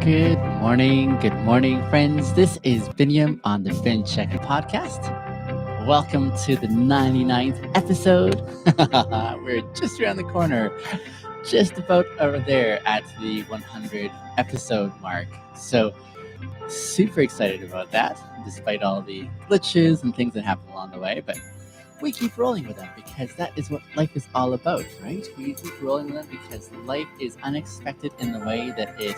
Good morning, friends. This is Binyam on the Checkin podcast. Welcome to the 99th episode. We're just around the corner, just about over there at the 100 episode mark. So, super excited about that, despite all the glitches and things that happen along the way. But we keep rolling with them because that is what life is all about, right? We keep rolling with them because life is unexpected in the way that it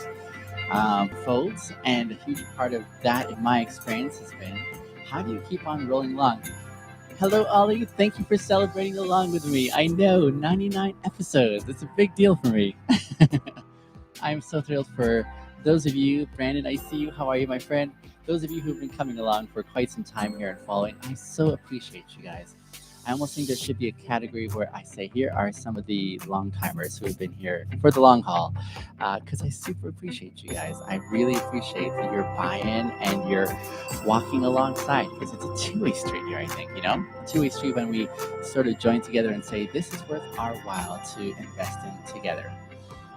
folds. And a huge part of that, in my experience, has been how do you keep on rolling along? Hello, Ollie. Thank you for celebrating along with me. I know 99 episodes. It's a big deal for me. I'm so thrilled for those of you. Brandon, I see you. How are you, my friend? Those of you who've been coming along for quite some time here and following, I so appreciate you guys. I almost think there should be a category where I say, here are some of the long timers who have been here for the long haul. Because I super appreciate you guys. I really appreciate your buy in and your walking alongside because it's a two-way street here, I think, a two-way street when we sort of join together and say, this is worth our while to invest in together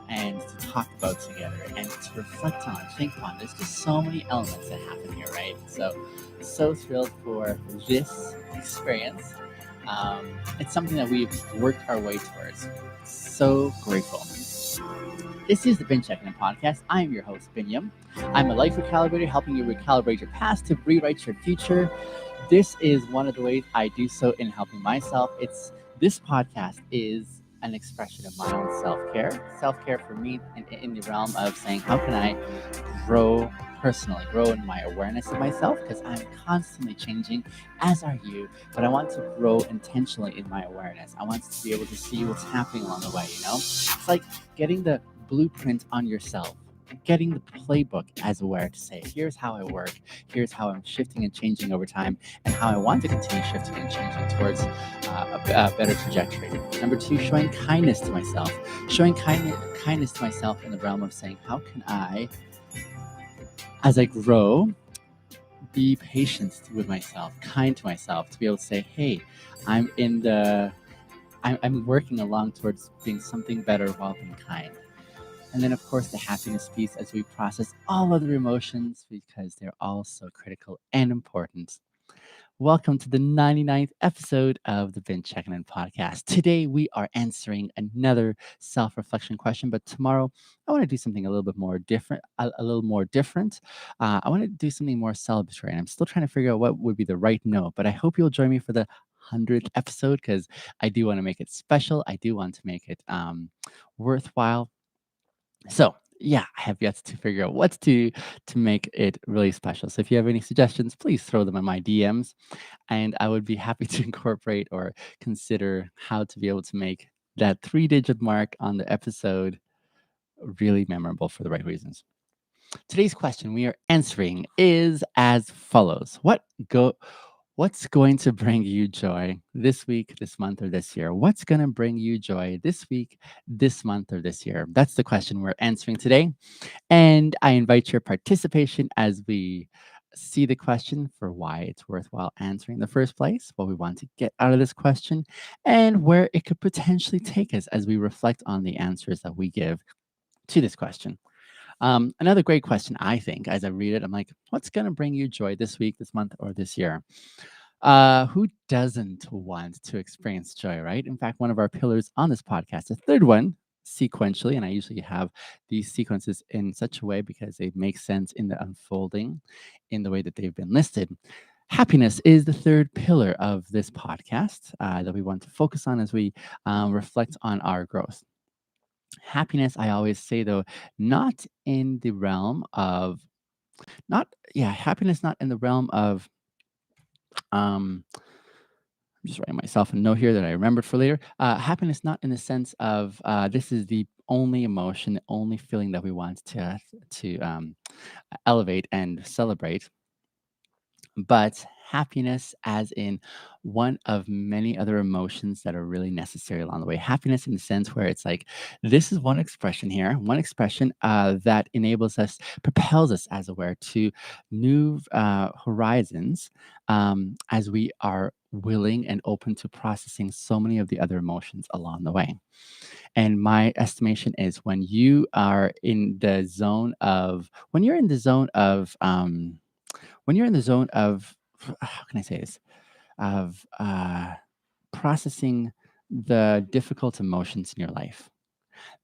and to talk about together and to reflect on, think on. There's just so many elements that happen here, right? So thrilled for this experience. It's something that we've worked our way towards. So grateful. This is the Checkin In podcast. I am your host, Binyam. I'm a life recalibrator helping you recalibrate your past to rewrite your future. This is one of the ways I do so in helping myself. This podcast is an expression of my own self-care. Self-care for me in the realm of saying, how can I grow personally, grow in my awareness of myself? Because I'm constantly changing, as are you, but I want to grow intentionally in my awareness. I want to be able to see what's happening along the way, It's like getting the blueprint on yourself, getting the playbook as aware to say, here's how I work, here's how I'm shifting and changing over time, and how I want to continue shifting and changing towards a better trajectory. Number two, showing kindness to myself. Showing kindness to myself in the realm of saying, how can I, as I grow, be patient with myself, kind to myself, to be able to say, hey, I'm working along towards being something better while being kind. And then, of course, the happiness piece as we process all other emotions because they're all so critical and important. Welcome to the 99th episode of the Checkin In podcast. Today, we are answering another self-reflection question, but tomorrow, I want to do something a little bit more different, a little more different. I want to do something more celebratory, and I'm still trying to figure out what would be the right note, but I hope you'll join me for the 100th episode because I do want to make it special. I do want to make it worthwhile. So yeah, I have yet to figure out what to make it really special. So if you have any suggestions, please throw them in my DMs, and I would be happy to incorporate or consider how to be able to make that 3-digit mark on the episode really memorable for the right reasons. Today's question we are answering is as follows: What's going to bring you joy this week, this month, or this year? What's going to bring you joy this week, this month, or this year? That's the question we're answering today. And I invite your participation as we see the question for why it's worthwhile answering in the first place, what we want to get out of this question, and where it could potentially take us as we reflect on the answers that we give to this question. Another great question, I think, as I read it, I'm like, what's going to bring you joy this week, this month, or this year? Who doesn't want to experience joy, right? In fact, one of our pillars on this podcast, the third one, sequentially, and I usually have these sequences in such a way because they make sense in the unfolding in the way that they've been listed. Happiness is the third pillar of this podcast that we want to focus on as we reflect on our growth. Happiness, I always say, though, not in the realm of, happiness not in the realm of, I'm just writing myself a note here that I remembered for later. Happiness, not in the sense of this is the only emotion, the only feeling that we want to elevate and celebrate, but happiness as in one of many other emotions that are really necessary along the way. Happiness in the sense where it's like, this is one expression here, one expression that enables us, propels us as aware to new horizons as we are willing and open to processing so many of the other emotions along the way. And my estimation is when you are in the zone of, when you're in the zone of, how can I say this? Of processing the difficult emotions in your life,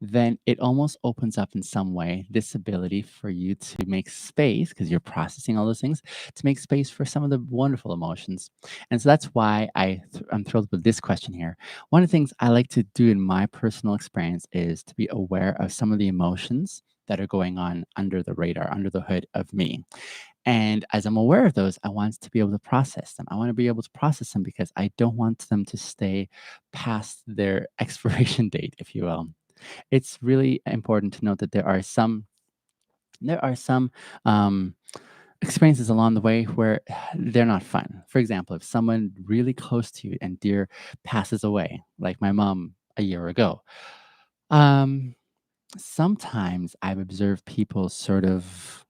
then it almost opens up in some way this ability for you to make space, because you're processing all those things, to make space for some of the wonderful emotions. And so that's why I'm thrilled with this question here. One of the things I like to do in my personal experience is to be aware of some of the emotions that are going on under the radar, under the hood of me. And as I'm aware of those, I want to be able to process them. I want to be able to process them because I don't want them to stay past their expiration date, if you will. It's really important to note that there are some um, experiences along the way where they're not fun. For example, if someone really close to you and dear passes away, like my mom a year ago, um, sometimes I've observed people sort of,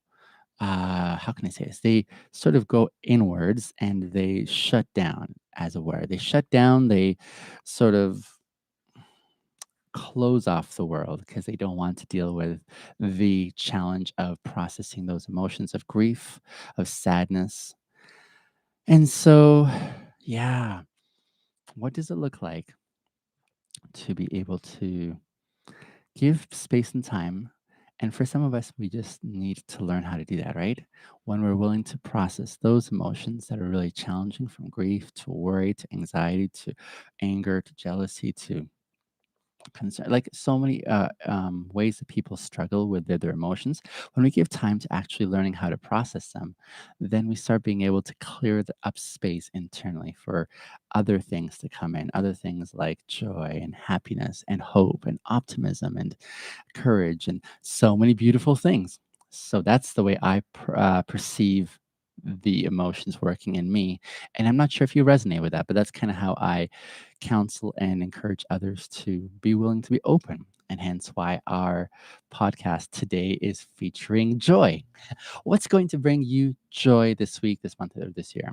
how can I say this? They sort of go inwards and they shut down, as it were. They shut down, they sort of close off the world because they don't want to deal with the challenge of processing those emotions of grief, of sadness. And so, yeah, what does it look like to be able to give space and time? And for some of us, we just need to learn how to do that, right? When we're willing to process those emotions that are really challenging, from grief to worry to anxiety to anger to jealousy to concern, like so many ways that people struggle with their emotions. When we give time to actually learning how to process them, then we start being able to clear the up space internally for other things to come in, other things like joy and happiness and hope and optimism and courage and so many beautiful things. So that's the way I perceive the emotions working in me. And I'm not sure if you resonate with that, but that's kind of how I counsel and encourage others to be willing to be open. And hence why our podcast today is featuring joy. What's going to bring you joy this week, this month, or this year?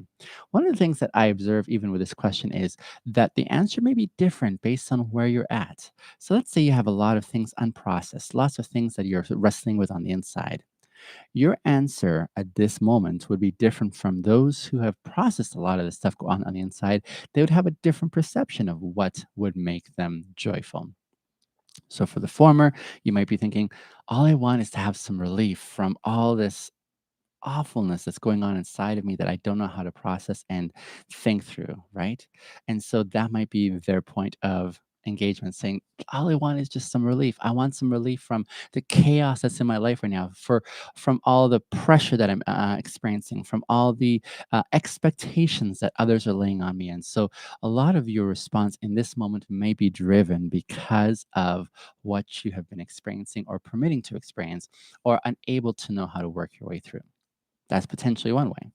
One of the things that I observe, even with this question, is that the answer may be different based on where you're at. So let's say you have a lot of things unprocessed, lots of things that you're wrestling with on the inside. Your answer at this moment would be different from those who have processed a lot of the stuff on the inside. They would have a different perception of what would make them joyful. So for the former, you might be thinking, all I want is to have some relief from all this awfulness that's going on inside of me that I don't know how to process and think through, right? And so that might be their point of engagement, saying, all I want is just some relief. I want some relief from the chaos that's in my life right now, from all the pressure that I'm experiencing, from all the expectations that others are laying on me. And so a lot of your response in this moment may be driven because of what you have been experiencing or permitting to experience, or unable to know how to work your way through. That's potentially one way.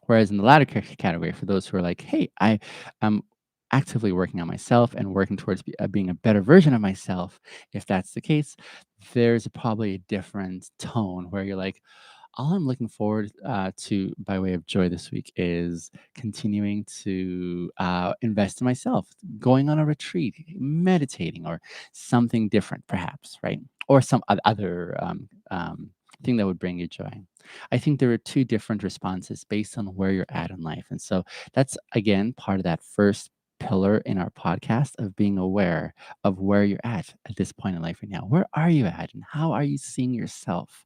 Whereas in the latter category, for those who are like, hey, I am actively working on myself and working towards being a better version of myself, if that's the case, there's probably a different tone where you're like, all I'm looking forward to by way of joy this week is continuing to invest in myself, going on a retreat, meditating, or something different, perhaps, right? Or some other thing that would bring you joy. I think there are two different responses based on where you're at in life. And so that's, again, part of that first pillar in our podcast of being aware of where you're at this point in life right now. Where are you at and how are you seeing yourself?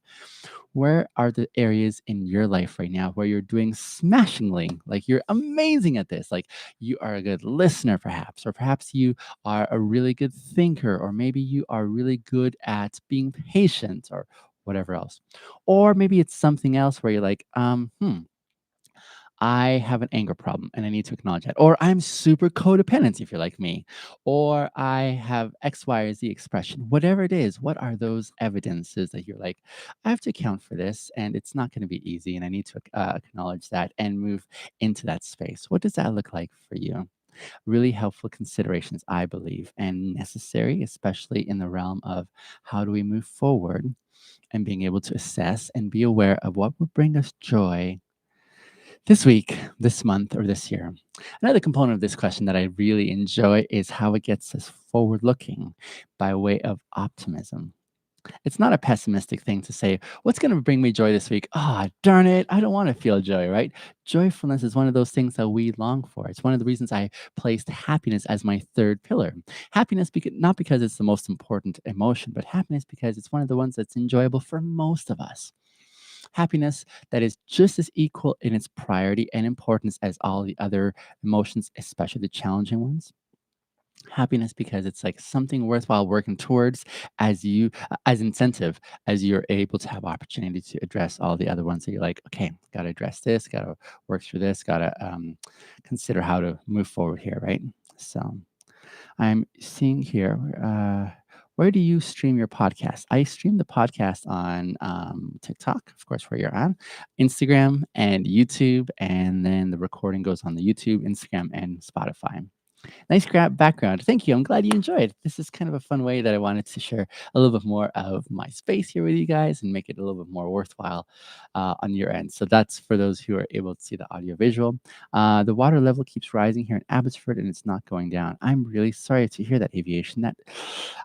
Where are the areas in your life right now where you're doing smashingly, like you're amazing at this, like you are a good listener perhaps, or perhaps you are a really good thinker, or maybe you are really good at being patient, or whatever else. Or maybe it's something else where you're like, I have an anger problem and I need to acknowledge that. Or I'm super codependent if you're like me. Or I have X, Y, or Z expression. Whatever it is, what are those evidences that you're like, I have to account for this and it's not going to be easy and I need to acknowledge that and move into that space? What does that look like for you? Really helpful considerations, I believe, and necessary, especially in the realm of how do we move forward and being able to assess and be aware of what will bring us joy This week, this month, or this year, another component of this question that I really enjoy is how it gets us forward looking by way of optimism. It's not a pessimistic thing to say, what's going to bring me joy this week? Ah, darn it. I don't want to feel joy, right? Joyfulness is one of those things that we long for. It's one of the reasons I placed happiness as my third pillar. Happiness, not because it's the most important emotion, but happiness because it's one of the ones that's enjoyable for most of us. Happiness that is just as equal in its priority and importance as all the other emotions, especially the challenging ones. Happiness because it's like something worthwhile working towards as incentive as you're able to have opportunity to address all the other ones that you're like, okay, got to address this, got to work through this, got to consider how to move forward here, right? So I'm seeing here. Where do you stream your podcast? I stream the podcast on TikTok, of course, where you're on, Instagram, and YouTube, and then the recording goes on the YouTube, Instagram, and Spotify. Nice background. Thank you. I'm glad you enjoyed. This is kind of a fun way that I wanted to share a little bit more of my space here with you guys and make it a little bit more worthwhile on your end. So that's for those who are able to see the audio visual. The water level keeps rising here in Abbotsford and it's not going down. I'm really sorry to hear that, aviation. That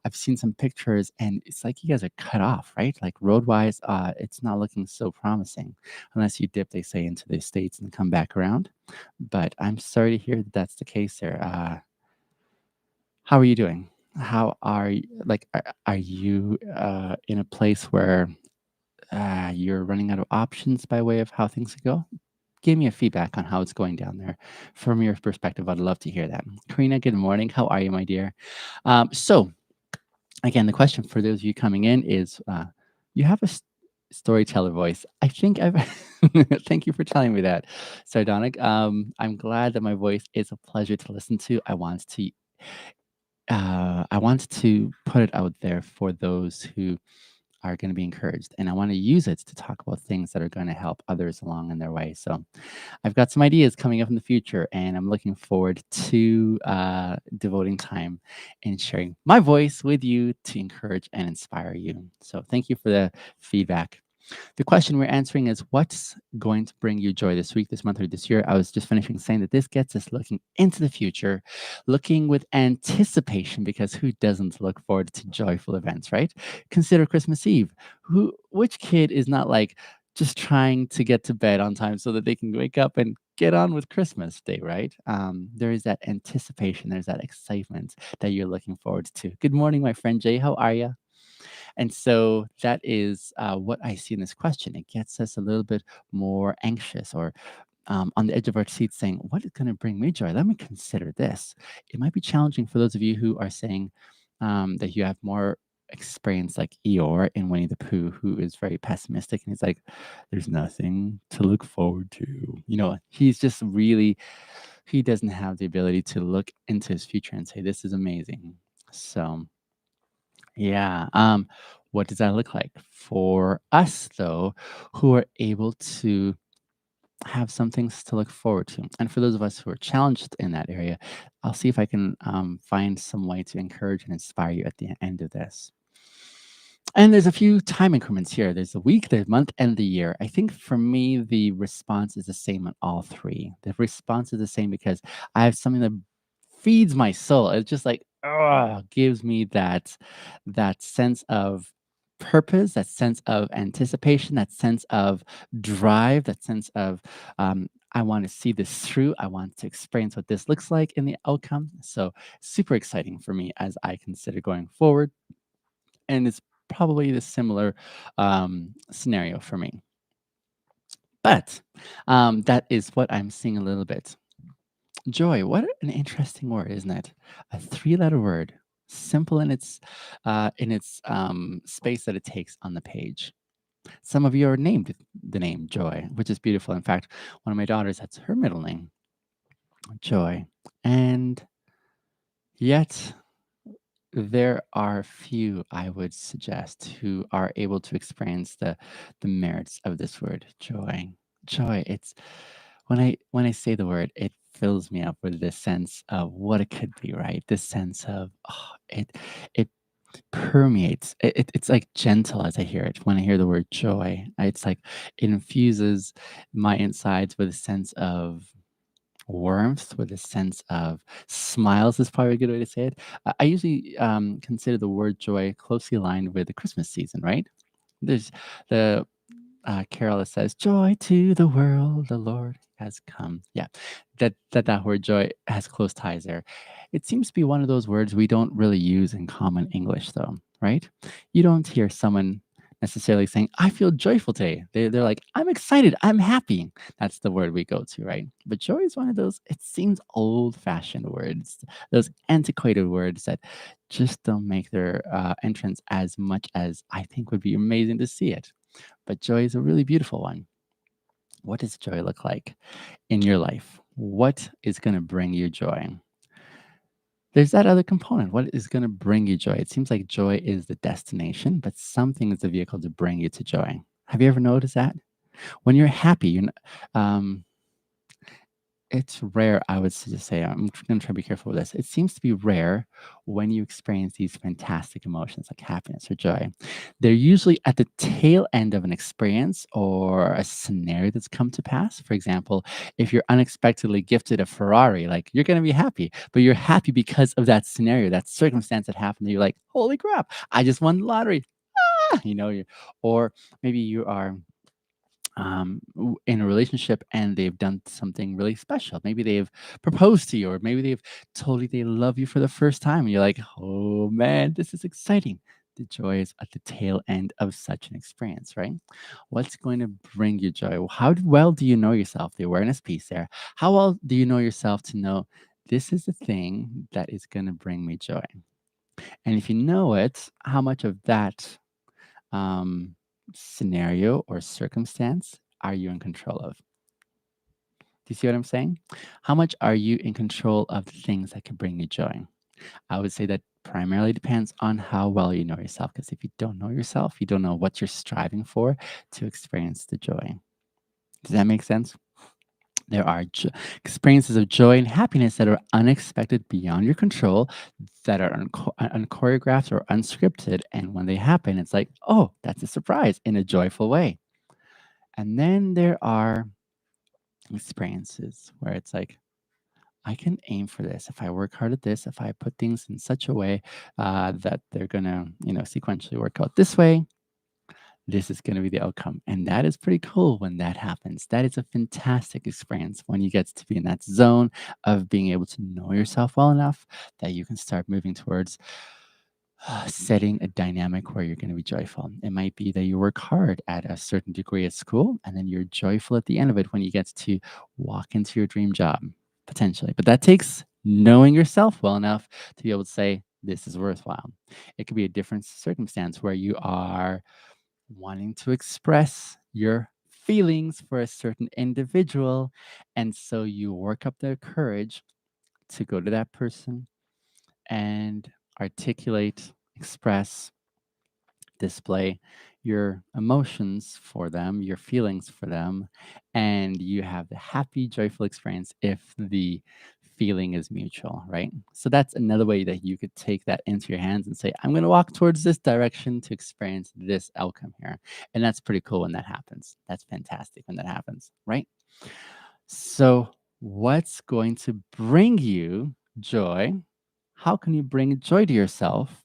I've seen some pictures and it's like you guys are cut off, right? Like road wise, it's not looking so promising unless you dip, they say, into the States and come back around. But I'm sorry to hear that that's the case there. How are you doing? How are you? Like, are you in a place where you're running out of options by way of how things go? Give me a feedback on how it's going down there from your perspective. I'd love to hear that. Karina, good morning. How are you, my dear? So, again, the question for those of you coming in is you have a storyteller voice. I think I've thank you for telling me that, Sardonic. I'm glad that my voice is a pleasure to listen to. I want to put it out there for those who are going to be encouraged, and I want to use it to talk about things that are going to help others along in their way. So, I've got some ideas coming up in the future, and I'm looking forward to devoting time and sharing my voice with you to encourage and inspire you. So, thank you for the feedback. The question we're answering is what's going to bring you joy this week, this month, or this year? I was just finishing saying that this gets us looking into the future, looking with anticipation, because who doesn't look forward to joyful events, right? Consider Christmas Eve. Which kid is not like just trying to get to bed on time so that they can wake up and get on with Christmas Day, right? There is that anticipation, there's that excitement that you're looking forward to. Good morning, my friend Jay. How are you? And so that is what I see in this question. It gets us a little bit more anxious or on the edge of our seats saying, what is going to bring me joy? Let me consider this. It might be challenging for those of you who are saying that you have more experience like Eeyore in Winnie the Pooh, who is very pessimistic and he's like, there's nothing to look forward to. You know, he's just really, he doesn't have the ability to look into his future and say, this is amazing. So, yeah. What does that look like for us, though, who are able to have some things to look forward to? And for those of us who are challenged in that area, I'll see if I can find some way to encourage and inspire you at the end of this. And there's a few time increments here. There's the week, the month, and the year. I think for me, the response is the same on all three. The response is the same because I have something that feeds my soul. It's just like, gives me that sense of purpose, that sense of anticipation, that sense of drive, that sense of I want to see this through. I want to experience what this looks like in the outcome. So super exciting for me as I consider going forward and it's probably the similar scenario for me. But that is what I'm seeing a little bit. Joy, what an interesting word, isn't it? A three-letter word, simple in its space that it takes on the page. Some of you are named the name Joy, which is beautiful. In fact, one of my daughters, that's her middle name, Joy. And yet there are few, I would suggest, who are able to experience the merits of this word, joy. Joy. It's when I say the word, it fills me up with this sense of what it could be, right? This sense of it. permeates. It's like gentle as I hear it. When I hear the word joy, it's like it infuses my insides with a sense of warmth, with a sense of smiles is probably a good way to say it. I usually consider the word joy closely aligned with the Christmas season, right? There's the carol that says, "Joy to the world, the Lord has come." Yeah, that word joy has close ties there. It seems to be one of those words we don't really use in common English, though, right? You don't hear someone necessarily saying, "I feel joyful today." They're like, "I'm excited. I'm happy." That's the word we go to, right? But joy is one of those. It seems old-fashioned words, those antiquated words that just don't make their entrance as much as I think would be amazing to see it. But joy is a really beautiful one. What does joy look like in your life? What is going to bring you joy? There's that other component. What is going to bring you joy? It seems like joy is the destination, but something is the vehicle to bring you to joy. Have you ever noticed that? When you're happy, um, it's rare, I would just say, I'm gonna try to be careful with this. It seems to be rare when you experience these fantastic emotions like happiness or joy. They're usually at the tail end of an experience or a scenario that's come to pass. For example, if you're unexpectedly gifted a Ferrari, like you're gonna be happy, but you're happy because of that scenario, that circumstance that happened. You're like, holy crap, I just won the lottery. Ah! Or maybe you are in a relationship and they've done something really special. Maybe they've proposed to you, or maybe they've told you they love you for the first time. And you're like, oh man, this is exciting. The joy is at the tail end of such an experience, right? What's going to bring you joy? Well do you know yourself? The awareness piece there. How well do you know yourself to know this is the thing that is going to bring me joy? And if you know it, how much of that um, scenario or circumstance are you in control of? Do you see what I'm saying? How much are you in control of the things that can bring you joy? I would say that primarily depends on how well you know yourself. Because if you don't know yourself, you don't know what you're striving for to experience the joy. Does that make sense? There are experiences of joy and happiness that are unexpected, beyond your control, that are unchoreographed or unscripted. And when they happen, it's like, oh, that's a surprise in a joyful way. And then there are experiences where it's like, I can aim for this. If I work hard at this, if I put things in such a way that they're going to, sequentially work out this way, this is going to be the outcome. And that is pretty cool when that happens. That is a fantastic experience when you get to be in that zone of being able to know yourself well enough that you can start moving towards setting a dynamic where you're going to be joyful. It might be that you work hard at a certain degree at school and then you're joyful at the end of it when you get to walk into your dream job, potentially. But that takes knowing yourself well enough to be able to say, this is worthwhile. It could be a different circumstance where you are wanting to express your feelings for a certain individual. And so you work up the courage to go to that person and articulate, express, display your emotions for them, your feelings for them, and you have the happy, joyful experience if the feeling is mutual, right? So that's another way that you could take that into your hands and say, I'm going to walk towards this direction to experience this outcome here. And that's pretty cool when that happens. That's fantastic when that happens, right? So, what's going to bring you joy? How can you bring joy to yourself?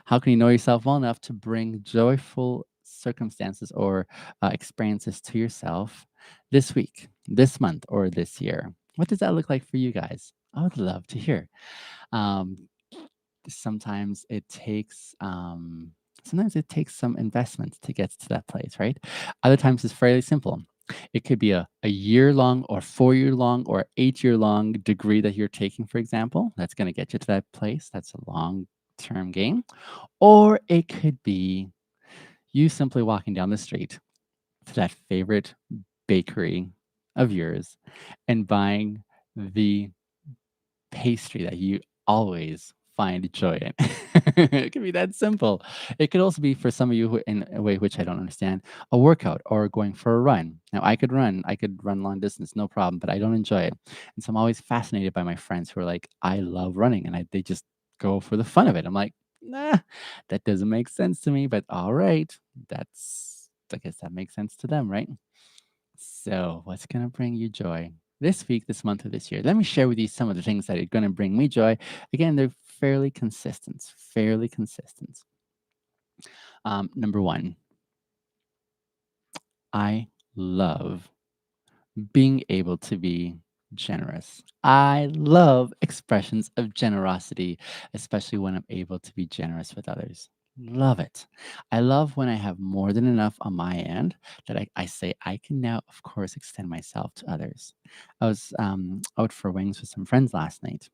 How can you know yourself well enough to bring joyful circumstances or experiences to yourself this week, this month, or this year? What does that look like for you guys? I would love to hear. Um, sometimes it takes some investment to get to that place, right? Other times it's fairly simple. It could be a year long or 4 year long or 8 year long degree that you're taking, for example. That's going to get you to that place. That's a long term game. Or it could be you simply walking down the street to that favorite bakery of yours and buying the pastry that you always find joy in. It could be that simple. It could also be for some of you who, in a way which I don't understand, a workout or going for a run. Now, I could run long distance, no problem, but I don't enjoy it. And so I'm always fascinated by my friends who are like, I love running, and they just go for the fun of it. I'm like, Nah, that doesn't make sense to me, but all right. I guess that makes sense to them, right? So, what's going to bring you joy this week, this month, or this year? Let me share with you some of the things that are going to bring me joy. Again, they're fairly consistent, fairly consistent. Number one, I love being able to be generous. I love expressions of generosity, especially when I'm able to be generous with others. Love it. I love when I have more than enough on my end that I say I can now, of course, extend myself to others. I was out for wings with some friends last night,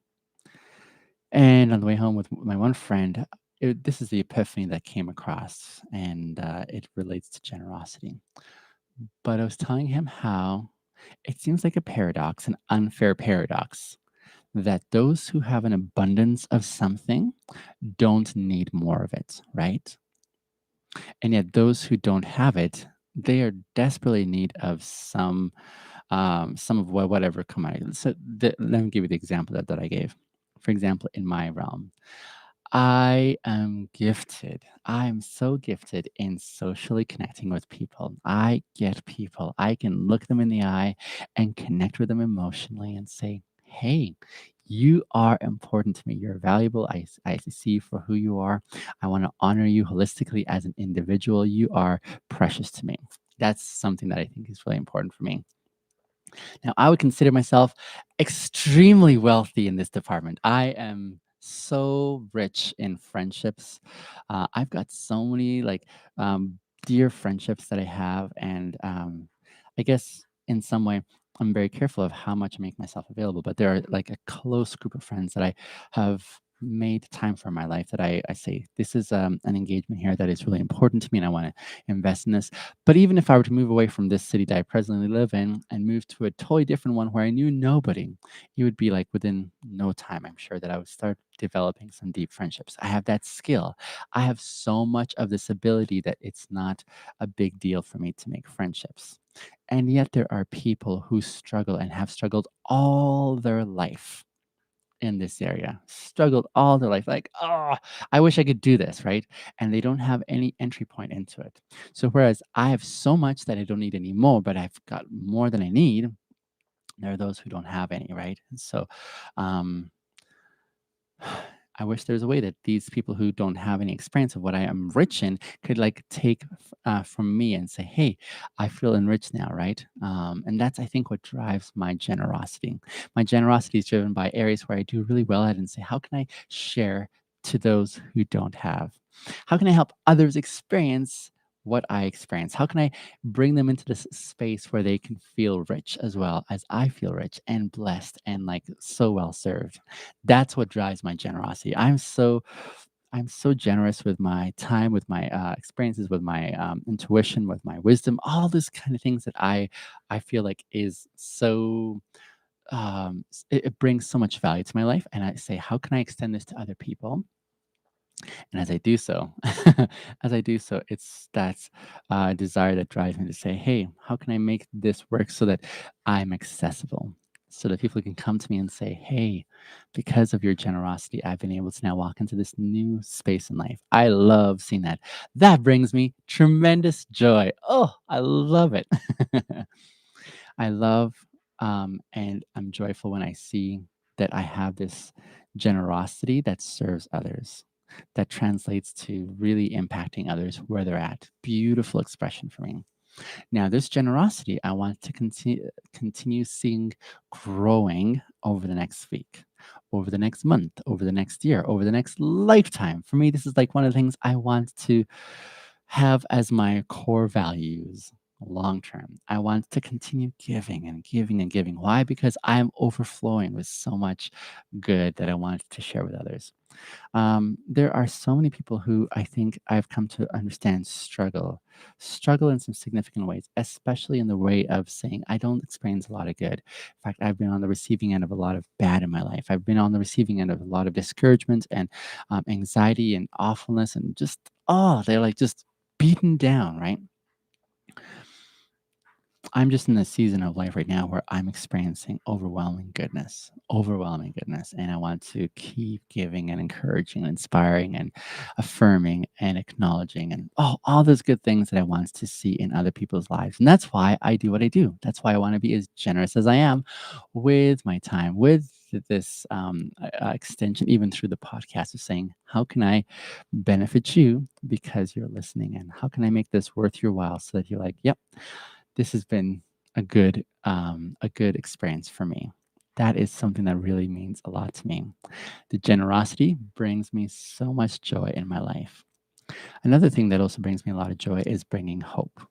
and on the way home with my one friend, this is the epiphany that came across, and it relates to generosity. But I was telling him how it seems like a paradox, an unfair paradox, that those who have an abundance of something don't need more of it, right? And yet those who don't have it, they are desperately in need of some of whatever commodity. So let me give you the example that I gave. For example, in my realm, I am gifted. I am so gifted in socially connecting with people. I get people. I can look them in the eye and connect with them emotionally and say, hey, you are important to me. You're valuable. I see you for who you are. I want to honor you holistically as an individual. You are precious to me. That's something that I think is really important for me. Now, I would consider myself extremely wealthy in this department. I am so rich in friendships. I've got so many dear friendships that I have, and I guess in some way I'm very careful of how much I make myself available. But there are like a close group of friends that I have made time for in my life that I say this is an engagement here that is really important to me and I want to invest in this. But even if I were to move away from this city that I presently live in and move to a totally different one where I knew nobody, it would be like within no time, I'm sure that I would start developing some deep friendships. I have that skill. I have so much of this ability that it's not a big deal for me to make friendships. And yet there are people who struggle and have struggled all their life in this area, struggled all their life, like, oh, I wish I could do this, right? And they don't have any entry point into it. So, whereas I have so much that I don't need any more, but I've got more than I need, there are those who don't have any, right? And so, um, I wish there's a way that these people who don't have any experience of what I am rich in could like take from me and say, "Hey, I feel enriched now," right? And that's I think what drives my generosity. My generosity is driven by areas where I do really well at, and say, "How can I share to those who don't have? How can I help others experience?" What I experience? How can I bring them into this space where they can feel rich as well as I feel rich and blessed and like so well served? That's what drives my generosity. I'm so generous with my time, with my experiences, with my intuition, with my wisdom, all these kind of things that I feel like is so it brings so much value to my life. And I say, how can I extend this to other people? And as I do so, it's that desire that drives me to say, hey, how can I make this work so that I'm accessible? So that people can come to me and say, hey, because of your generosity, I've been able to now walk into this new space in life. I love seeing that. That brings me tremendous joy. Oh, I love it. I love and I'm joyful when I see that I have this generosity that serves others, that translates to really impacting others where they're at. Beautiful expression for me. Now, this generosity, I want to continue seeing growing over the next week, over the next month, over the next year, over the next lifetime. For me, this is like one of the things I want to have as my core values long term. I want to continue giving and giving and giving. Why? Because I'm overflowing with so much good that I want to share with others. There are so many people who I think I've come to understand struggle in some significant ways, especially in the way of saying, I don't experience a lot of good. In fact, I've been on the receiving end of a lot of bad in my life. I've been on the receiving end of a lot of discouragement and anxiety and awfulness and just, oh, they're like just beaten down, right? I'm just in the season of life right now where I'm experiencing overwhelming goodness. And I want to keep giving and encouraging and inspiring and affirming and acknowledging and all those good things that I want to see in other people's lives. And that's why I do what I do. That's why I want to be as generous as I am with my time, with this extension, even through the podcast, of saying, how can I benefit you because you're listening? And how can I make this worth your while so that you're like, yep, this has been a good experience for me. That is something that really means a lot to me. The generosity brings me so much joy in my life. Another thing that also brings me a lot of joy is bringing hope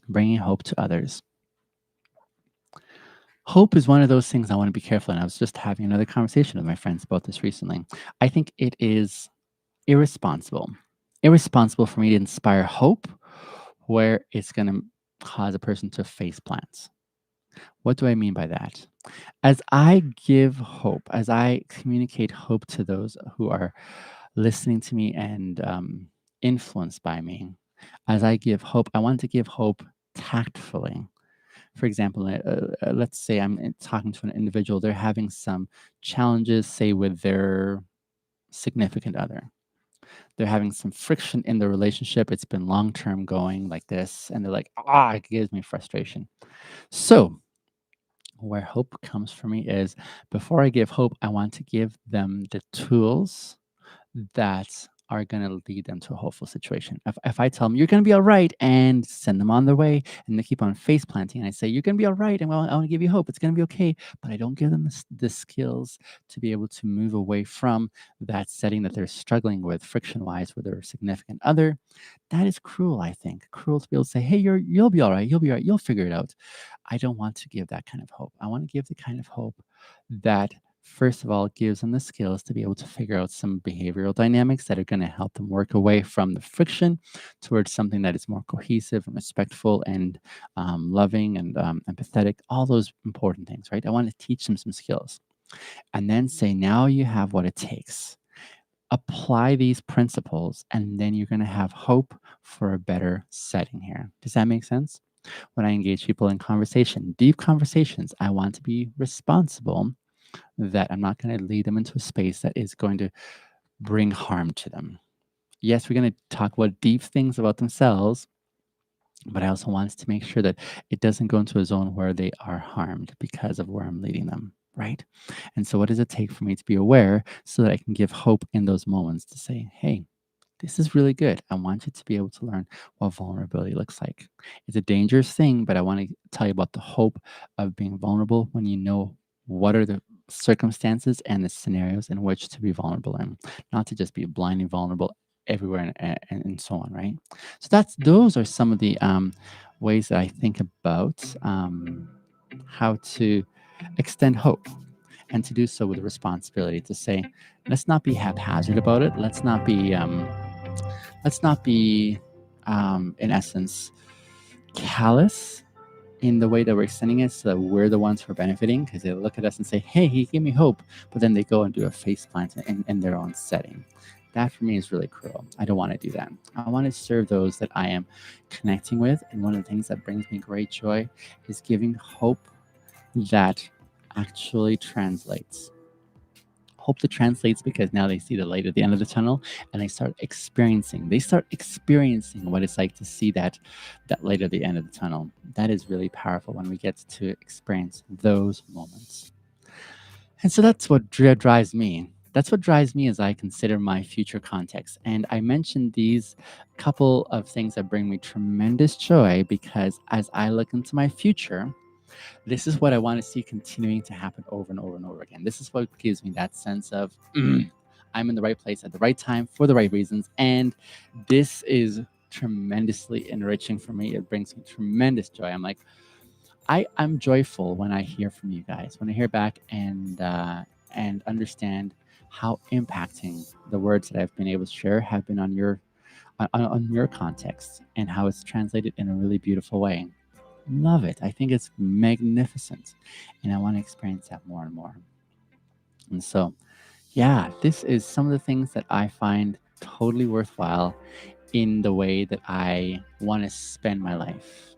to others. Hope is one of those things I want to be careful. And I was just having another conversation with my friends about this recently. I think it is irresponsible, irresponsible for me to inspire hope where it's going to cause a person to face plants. What do I mean by that? As I give hope, as I communicate hope to those who are listening to me and influenced by me, as I give hope, I want to give hope tactfully. For example, let's say I'm talking to an individual, they're having some challenges, say, with their significant other. They're having some friction in the relationship. It's been long term going like this, and they're like, it gives me frustration. So, where hope comes for me is before I give hope, I want to give them the tools that are going to lead them to a hopeful situation. If I tell them, you're going to be all right, and send them on their way, and they keep on face planting, and I say, you're going to be all right, and well, I want to give you hope, it's going to be okay, but I don't give them the skills to be able to move away from that setting that they're struggling with friction wise with their significant other, that is cruel, I think. Cruel to be able to say, hey, you'll be all right, you'll be all right, you'll figure it out. I don't want to give that kind of hope. I want to give the kind of hope that, first of all, gives them the skills to be able to figure out some behavioral dynamics that are going to help them work away from the friction towards something that is more cohesive and respectful and loving and empathetic, all those important things, right? I want to teach them some skills and then say, now you have what it takes. Apply these principles, and then you're going to have hope for a better setting here. Does that make sense? When I engage people in conversation, deep conversations, I want to be responsible that I'm not going to lead them into a space that is going to bring harm to them. Yes, we're going to talk about deep things about themselves, but I also want to make sure that it doesn't go into a zone where they are harmed because of where I'm leading them, right? And so, what does it take for me to be aware so that I can give hope in those moments to say, hey, this is really good. I want you to be able to learn what vulnerability looks like. It's a dangerous thing, but I want to tell you about the hope of being vulnerable when you know what are the circumstances and the scenarios in which to be vulnerable in, not to just be blindly vulnerable everywhere and so on, right? So those are some of the ways that I think about how to extend hope and to do so with a responsibility to say, let's not be haphazard about it. Let's not be, in essence, callous in the way that we're extending it so that we're the ones who are benefiting because they look at us and say, hey, he gave me hope, but then they go and do a face plant in their own setting. That for me is really cruel. I don't want to do that. I want to serve those that I am connecting with. And one of the things that brings me great joy is giving hope that actually translates. Hope that translates because now they see the light at the end of the tunnel and they start experiencing what it's like to see that light at the end of the tunnel. That is really powerful when we get to experience those moments. And so that's what drives me. That's what drives me as I consider my future context. And I mentioned these couple of things that bring me tremendous joy because as I look into my future, this is what I want to see continuing to happen over and over and over again. This is what gives me that sense of I'm in the right place at the right time for the right reasons. And this is tremendously enriching for me. It brings me tremendous joy. I'm like, I'm joyful when I hear from you guys, when I hear back and understand how impacting the words that I've been able to share have been on your context and how it's translated in a really beautiful way. Love it. I think it's magnificent. And I want to experience that more and more. And so, yeah, this is some of the things that I find totally worthwhile in the way that I want to spend my life.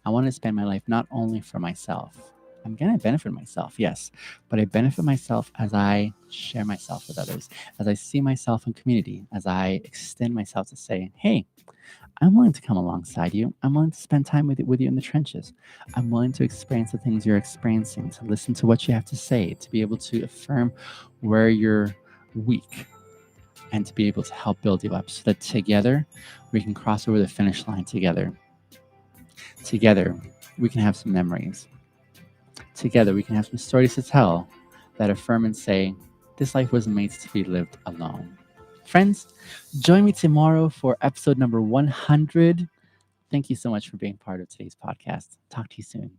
I want to spend my life not only for myself. I'm going to benefit myself, yes, but I benefit myself as I share myself with others, as I see myself in community, as I extend myself to say, hey, I'm willing to come alongside you. I'm willing to spend time with you in the trenches. I'm willing to experience the things you're experiencing, to listen to what you have to say, to be able to affirm where you're weak, and to be able to help build you up so that together we can cross over the finish line together. Together, we can have some memories. Together, we can have some stories to tell that affirm and say, this life wasn't made to be lived alone. Friends, join me tomorrow for episode number 100. Thank you so much for being part of today's podcast. Talk to you soon.